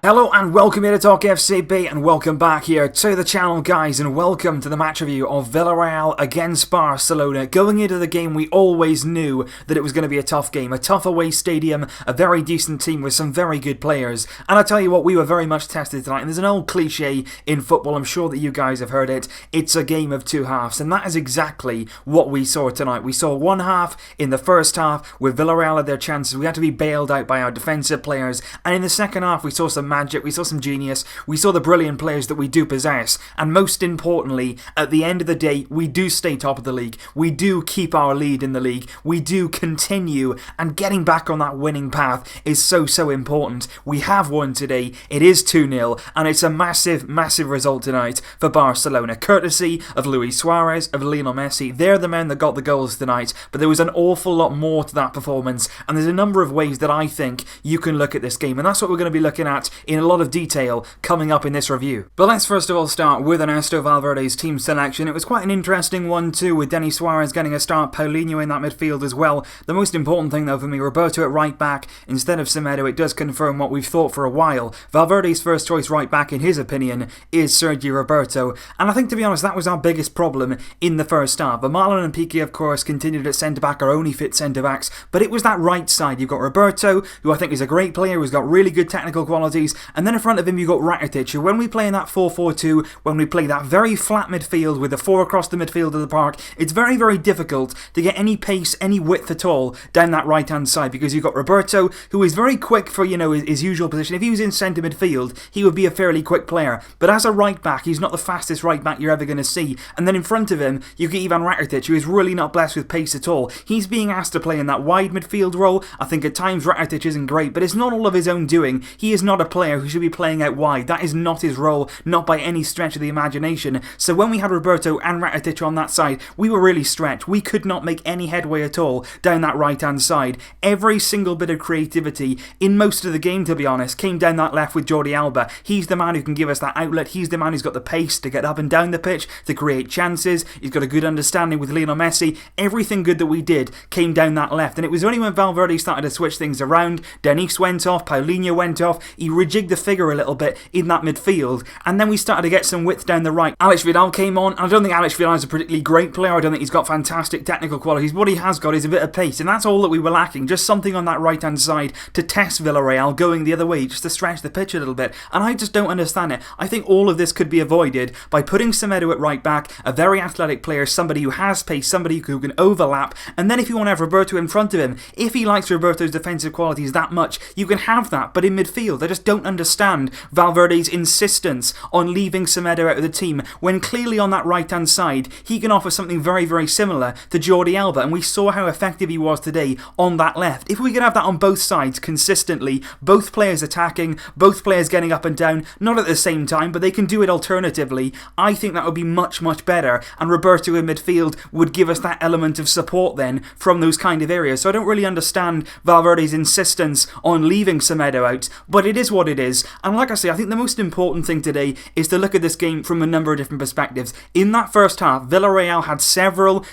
Hello and welcome here to Talk FCB and welcome back here to the channel, guys, and welcome to the match review of Villarreal against Barcelona. Going into the game, we always knew that it was going to be a tough game, a tough away stadium, a very decent team with some very good players. And I tell you what, we were very much tested tonight, and there's an old cliche in football, I'm sure that you guys have heard it, it's a game of two halves, and that is exactly what we saw tonight. We saw one half in the first half with Villarreal had their chances, we had to be bailed out by our defensive players, and in the second half we saw some magic, we saw some genius, we saw the brilliant players that we do possess, and most importantly, at the end of the day, we do stay top of the league, we do keep our lead in the league, we do continue, and getting back on that winning path is so important. We have won today, it is 2-0, and it's a massive result tonight for Barcelona, courtesy of Suárez, of Lionel Messi. They're the men that got the goals tonight, but there was an awful lot more to that performance, and there's a number of ways that I think you can look at this game, and that's what we're going to be looking at in a lot of detail coming up in this review. But let's first of all start with Ernesto Valverde's team selection. It was quite an interesting one too, with Denis Suárez getting a start, Paulinho in that midfield as well. The most important thing though for me, Roberto at right back instead of Semedo. It does confirm what we've thought for a while. Valverde's first choice right back, in his opinion, is Sergio Roberto, and I think, to be honest, that was our biggest problem in the first half. But Marlon and Piqué, of course, continued at centre back, our only fit centre backs, but it was that right side. You've got Roberto, who I think is a great player, who's got really good technical qualities, and then in front of him you've got Rakitic, who, when we play in that 4-4-2, when we play that very flat midfield with the four across the midfield of the park, it's very difficult to get any pace, any width at all down that right hand side, because you've got Roberto, who is very quick for, you know, his usual position. If he was in centre midfield, he would be a fairly quick player, but as a right back, he's not the fastest right back you're ever going to see. And then in front of him, you get Ivan Rakitic, who is really not blessed with pace at all. He's being asked to play in that wide midfield role. I think at times Rakitic isn't great, but it's not all of his own doing. He is not a player who should be playing out wide. That is not his role, not by any stretch of the imagination. So when we had Roberto and Rakitic on that side, we were really stretched. We could not make any headway at all down that right hand side. Every single bit of creativity in most of the game, to be honest, came down that left with Jordi Alba. He's the man who can give us that outlet. He's the man who's got the pace to get up and down the pitch, to create chances. He's got a good understanding with Lionel Messi. Everything good that we did came down that left, and it was only when Valverde started to switch things around, Denis went off, Paulinho went off, he rejigged the figure a little bit in that midfield, and then we started to get some width down the right. Alex Vidal came on, and I don't think Alex Vidal is a particularly great player. I don't think he's got fantastic technical qualities. What he has got is a bit of pace, and that's all that we were lacking, just something on that right hand side to test Villarreal going the other way, just to stretch the pitch a little bit, and I just don't understand it. I think all of this could be avoided by putting Semedo at right back, a very athletic player, somebody who has pace, somebody who can overlap, and then if you want to have Roberto in front of him, if he likes Roberto's defensive qualities that much, you can have that. But in midfield, I just don't understand Valverde's insistence on leaving Semedo out of the team, when clearly on that right hand side he can offer something very similar to Jordi Alba, and we saw how effective he was today on that left. If we could have that on both sides consistently, both players attacking, both players getting up and down, not at the same time, but they can do it alternatively, I think that would be much better, and Roberto in midfield would give us that element of support then from those kind of areas. So I don't really understand Valverde's insistence on leaving Semedo out, but it is what it is. And like I say, I think the most important thing today is to look at this game from a number of different perspectives. In that first half, Villarreal had several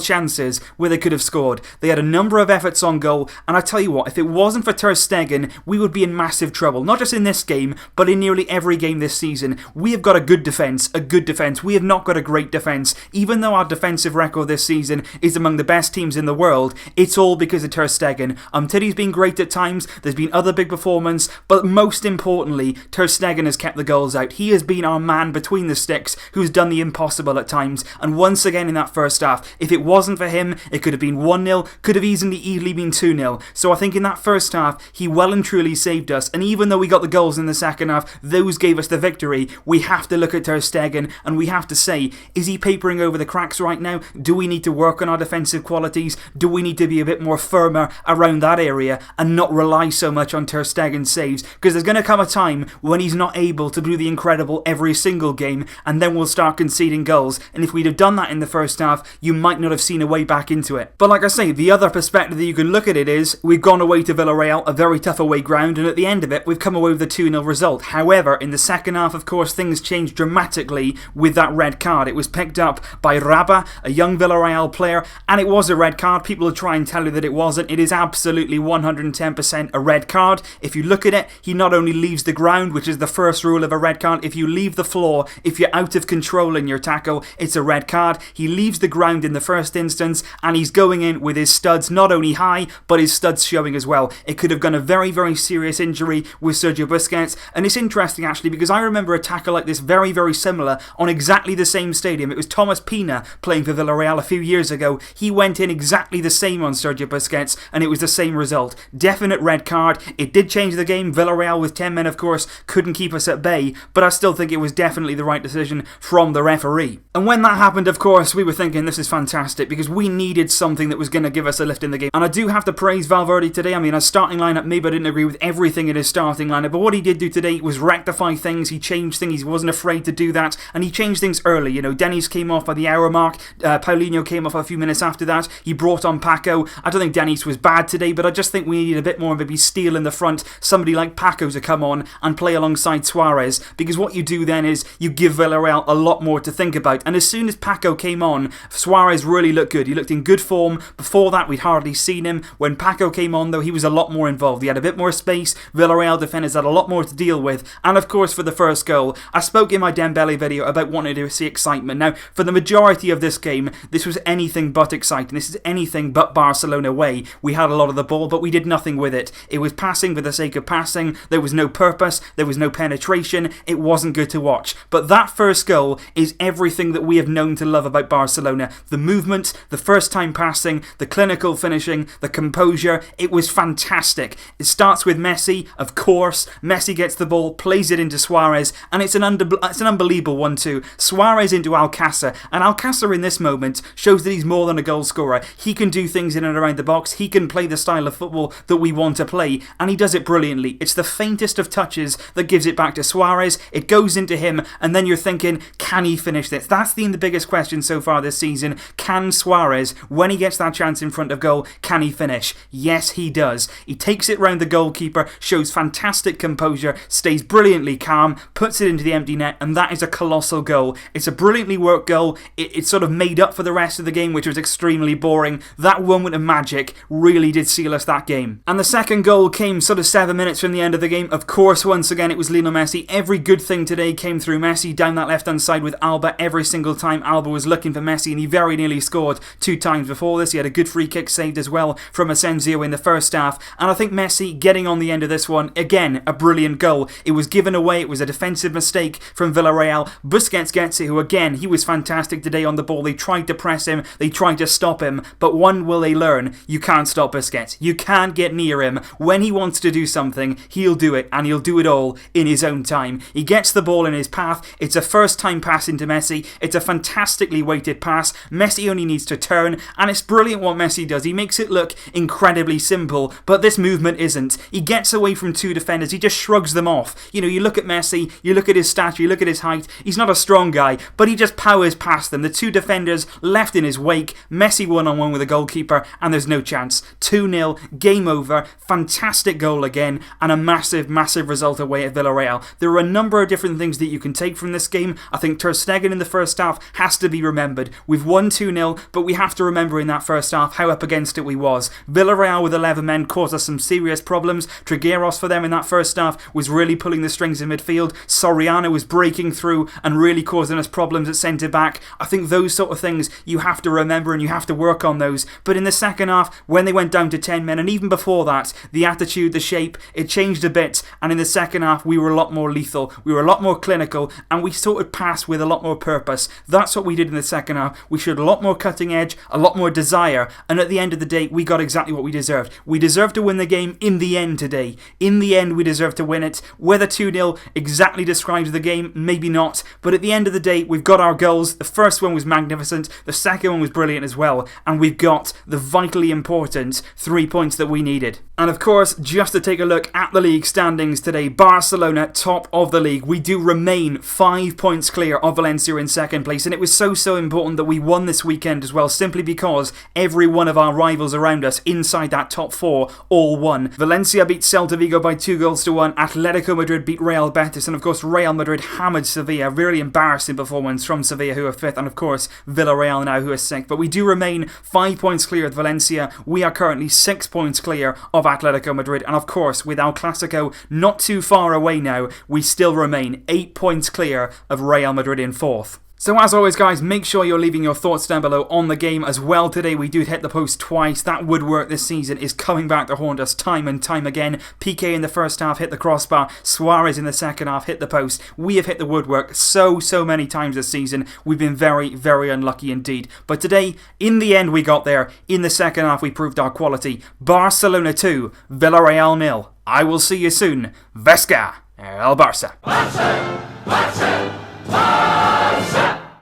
chances where they could have scored. They had a number of efforts on goal, and I tell you what, if it wasn't for Ter Stegen, we would be in massive trouble. Not just in this game, but in nearly every game this season. We have got a good defence. We have not got a great defence. Even though our defensive record this season is among the best teams in the world, it's all because of Ter Stegen. Titty's been great at times, there's been other big performances, but most importantly, Ter Stegen has kept the goals out. He has been our man between the sticks, who's done the impossible at times, and once again in that first half, if it wasn't for him, it could have been 1-0, could have easily been 2-0. So I think in that first half, he well and truly saved us, and even though we got the goals in the second half, those gave us the victory. We have to look at Ter Stegen, and we have to say, is he papering over the cracks right now? Do we need to work on our defensive qualities? Do we need to be a bit more firmer around that area and not rely so much on Ter Stegen's saves? Because there's going to come a time when he's not able to do the incredible every single game, and then we'll start conceding goals, and if we'd have done that in the first half, you might not have seen a way back into it. But like I say, the other perspective that you can look at it is, we've gone away to Villarreal, a very tough away ground, and at the end of it, we've come away with a 2-0 result. However, in the second half, of course, things changed dramatically with that red card. It was picked up by Raba, a young Villarreal player, and it was a red card. People will try and tell you that it wasn't. It is absolutely 110% a red card. If you look at it, he not not only leaves the ground, which is the first rule of a red card. If you leave the floor, if you're out of control in your tackle, it's a red card. He leaves the ground in the first instance, and he's going in with his studs not only high, but his studs showing as well. It could have gone a very, very serious injury with Sergio Busquets, and it's interesting actually because I remember a tackle like this very, very similar on exactly the same stadium. It was Thomas Pina playing for Villarreal a few years ago. He went in exactly the same on Sergio Busquets, and it was the same result. Definite red card. It did change the game. Villarreal with 10 men, of course, couldn't keep us at bay, but I still think it was definitely the right decision from the referee. And when that happened, of course, we were thinking this is fantastic because we needed something that was going to give us a lift in the game. And I do have to praise Valverde today. I mean, his starting lineup, maybe I didn't agree with everything in his starting lineup, but what he did do today was rectify things. He changed things. He wasn't afraid to do that, and he changed things early. You know, Dennis came off by the hour mark. Paulinho came off a few minutes after that. He brought on Paco. I don't think Dennis was bad today, but I just think we needed a bit more maybe steel in the front. Somebody like Paco to come on and play alongside Suárez, because what you do then is you give Villarreal a lot more to think about. And as soon as Paco came on, Suárez really looked good. He looked in good form. Before that, we'd hardly seen him. When Paco came on, though, he was a lot more involved. He had a bit more space. Villarreal defenders had a lot more to deal with. And of course, for the first goal, I spoke in my Dembele video about wanting to see excitement. Now, for the majority of this game, this was anything but exciting. This is anything but Barcelona way. We had a lot of the ball, but we did nothing with it. It was passing for the sake of passing. There was no purpose. There was no penetration. It wasn't good to watch. But that first goal is everything that we have known to love about Barcelona. The movement, the first time passing, the clinical finishing, the composure. It was fantastic. It starts with Messi, of course. Messi gets the ball, plays it into Suárez, and it's an unbelievable one too. Suárez into Alcácer, and Alcácer in this moment shows that he's more than a goal scorer. He can do things in and around the box. He can play the style of football that we want to play, and he does it brilliantly. It's the faintest of touches that gives it back to Suárez. It goes into him, and then you're thinking, can he finish this? That's been the biggest question so far this season. Can Suárez, when he gets that chance in front of goal, can he finish? Yes, he does. He takes it round the goalkeeper, shows fantastic composure, stays brilliantly calm, puts it into the empty net, and that is a colossal goal. It's a brilliantly worked goal. It sort of made up for the rest of the game, which was extremely boring. That moment of magic really did seal us that game. And the second goal came sort of 7 minutes from the end of the game. Of course, once again, it was Lionel Messi. Every good thing today came through Messi down that left-hand side with Alba. Every single time Alba was looking for Messi, and he very nearly scored 2 times before this. He had a good free kick saved as well from Asensio in the first half. And I think Messi getting on the end of this one, again, a brilliant goal. It was given away. It was a defensive mistake from Villarreal. Busquets gets it, who again, he was fantastic today on the ball. They tried to press him. They tried to stop him. But one will they learn, you can't stop Busquets. You can't get near him. When he wants to do something, he'll do it, and he'll do it all in his own time. He gets the ball in his path. It's a first time pass into Messi. It's a fantastically weighted pass. Messi only needs to turn, and it's brilliant what Messi does. He makes it look incredibly simple, but this movement isn't. He gets away from 2 defenders. He just shrugs them off. You know, you look at Messi, you look at his stature, you look at his height. He's not a strong guy, but he just powers past them. The 2 defenders left in his wake. Messi one-on-one with the goalkeeper, and there's no chance. 2-0, game over. Fantastic goal again, and a massive, massive result away at Villarreal. There are a number of different things that you can take from this game. I think Ter Stegen in the first half has to be remembered. We've won 2-0, but we have to remember in that first half how up against it we was. Villarreal with 11 men caused us some serious problems. Trigueros for them in that first half was really pulling the strings in midfield. Soriano was breaking through and really causing us problems at centre-back. I think those sort of things you have to remember, and you have to work on those. But in the second half, when they went down to 10 men, and even before that, the attitude, the shape, it changed a bit. And in the second half, we were a lot more lethal. We were a lot more clinical, and we sort of passed with a lot more purpose. That's what we did in the second half. We showed a lot more cutting edge, a lot more desire, and at the end of the day, we got exactly what we deserved. We deserved to win the game in the end today. In the end, we deserved to win it. Whether 2-0 exactly describes the game, maybe not, but at the end of the day, we've got our goals. The first one was magnificent, the second one was brilliant as well, and we've got the vitally important 3 points that we needed. And of course, just to take a look at the league standings today, Barcelona top of the league. We do remain 5 points clear of Valencia in second place, and it was so important that we won this weekend as well, simply because every one of our rivals around us inside that top 4 all won. Valencia beat Celta Vigo by 2-1. Atletico Madrid beat Real Betis, and of course Real Madrid hammered Sevilla. Really embarrassing performance from Sevilla, who are 5th, and of course Villarreal now, who are 6th. But we do remain 5 points clear of Valencia. We are currently 6 points clear of Atletico Madrid, and of course with El Clasico Atletico not too far away now. We still remain 8 points clear of Real Madrid in 4th. So as always guys, make sure you're leaving your thoughts down below on the game as well today. We did hit the post twice. That woodwork this season is coming back to haunt us time and time again. PK in the first half hit the crossbar. Suárez in the second half hit the post. We have hit the woodwork so many times this season. We've been very unlucky indeed. But today, in the end we got there. In the second half we proved our quality. Barcelona 2, Villarreal 0. I will see you soon. Vesca, El Barça. Barça, Barça, Barça.